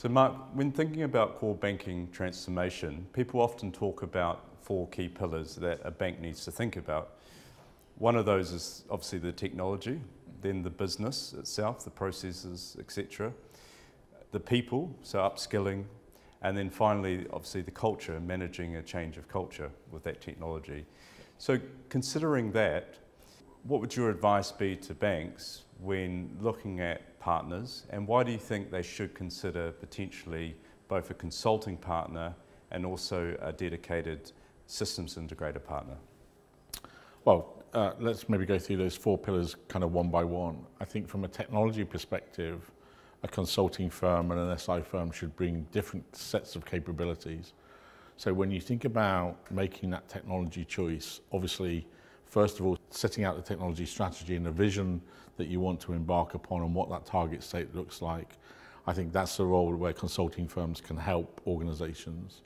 So Mark, when thinking about core banking transformation, people often talk about four key pillars that a bank needs to think about. One of those is obviously the technology, then the business itself, the processes, etc. The people, so upskilling, and then finally, obviously the culture, managing a change of culture with that technology. So considering that, what would your advice be to banks when looking at partners, and why do you think they should consider potentially both a consulting partner and also a dedicated systems integrator partner? Well, let's maybe go through those four pillars kind of one by one. I think from a technology perspective, a consulting firm and an SI firm should bring different sets of capabilities. So when you think about making that technology choice, obviously, first of all, setting out the technology strategy and the vision that you want to embark upon and what that target state looks like, I think that's the role where consulting firms can help organizations.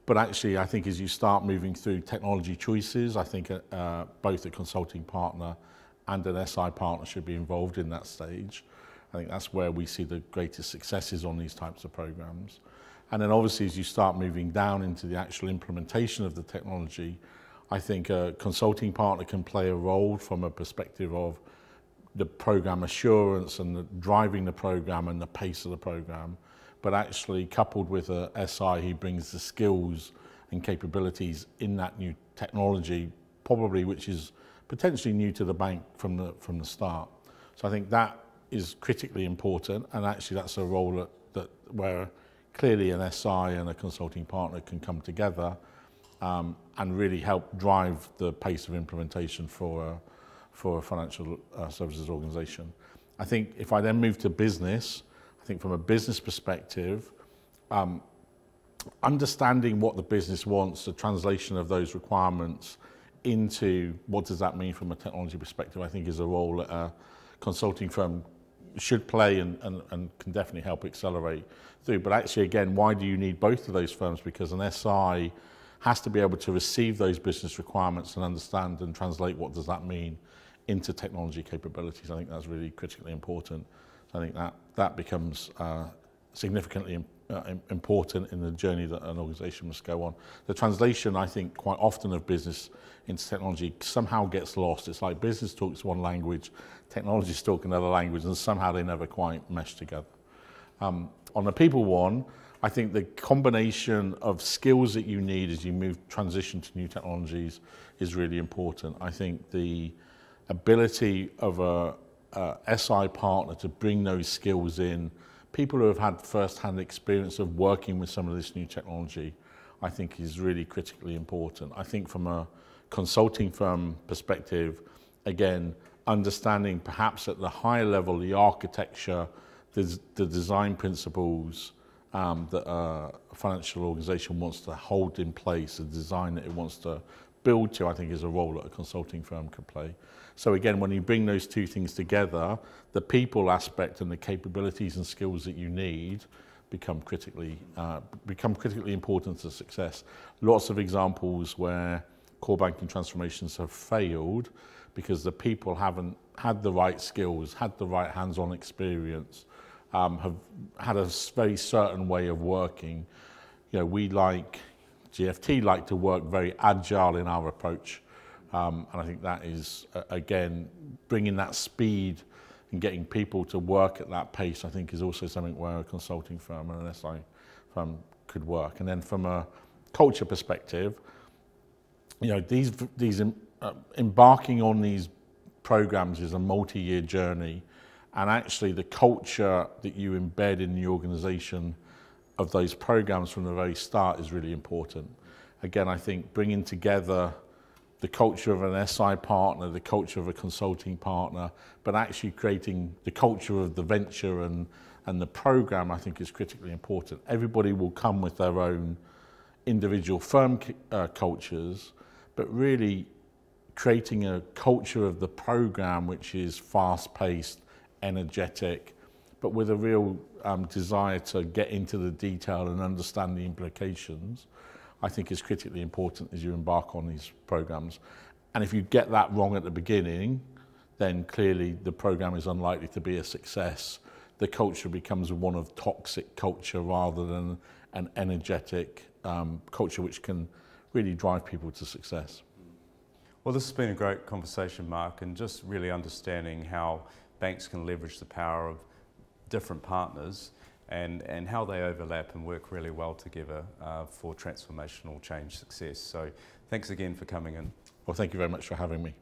But actually, I think as you start moving through technology choices, I think both a consulting partner and an SI partner should be involved in that stage. I think that's where we see the greatest successes on these types of programs. And then obviously, as you start moving down into the actual implementation of the technology, I think a consulting partner can play a role from a perspective of the program assurance and the driving the program and the pace of the program. But actually coupled with a SI, he brings the skills and capabilities in that new technology, probably which is potentially new to the bank from the start. So I think that is critically important, and actually that's a role that where clearly an SI and a consulting partner can come together and really help drive the pace of implementation for a financial services organisation. I think if I then move to business, I think from a business perspective, understanding what the business wants, the translation of those requirements into what does that mean from a technology perspective, I think is a role that a consulting firm should play and can definitely help accelerate through. But actually, again, why do you need both of those firms? Because an SI has to be able to receive those business requirements and understand and translate what does that mean into technology capabilities. I think that's really critically important. I think that becomes significantly important in the journey that an organisation must go on. The translation, I think, quite often of business into technology somehow gets lost. It's like business talks one language, technologies talk another language, and somehow they never quite mesh together. On the people one, I think the combination of skills that you need as you transition to new technologies is really important. I think the ability of a SI partner to bring those skills in, people who have had first-hand experience of working with some of this new technology, I think is really critically important. I think from a consulting firm perspective, again, understanding perhaps at the higher level the architecture, the design principles that a financial organisation wants to hold in place, the design that it wants to build to, I think is a role that a consulting firm could play. So again, when you bring those two things together, the people aspect and the capabilities and skills that you need become critically important to success. Lots of examples where core banking transformations have failed because the people haven't had the right skills, had the right hands-on experience, have had a very certain way of working. You know, we GFT like to work very agile in our approach. And I think that is, again, bringing that speed and getting people to work at that pace, I think is also something where a consulting firm and an SI firm could work. And then from a culture perspective, you know, embarking on these programs is a multi-year journey. And actually the culture that you embed in the organization of those programs from the very start is really important. Again, I think bringing together the culture of an SI partner, the culture of a consulting partner, but actually creating the culture of the venture and the program, I think is critically important. Everybody will come with their own individual firm cultures, but really creating a culture of the program which is fast-paced, energetic, but with a real desire to get into the detail and understand the implications, I think is critically important as you embark on these programs. And if you get that wrong at the beginning, then clearly the program is unlikely to be a success the culture becomes one of toxic culture rather than an energetic culture which can really drive people to success. Well, this has been a great conversation, Mark, and just really understanding how banks can leverage the power of different partners and how they overlap and work really well together for transformational change success. So thanks again for coming in. Well, thank you very much for having me.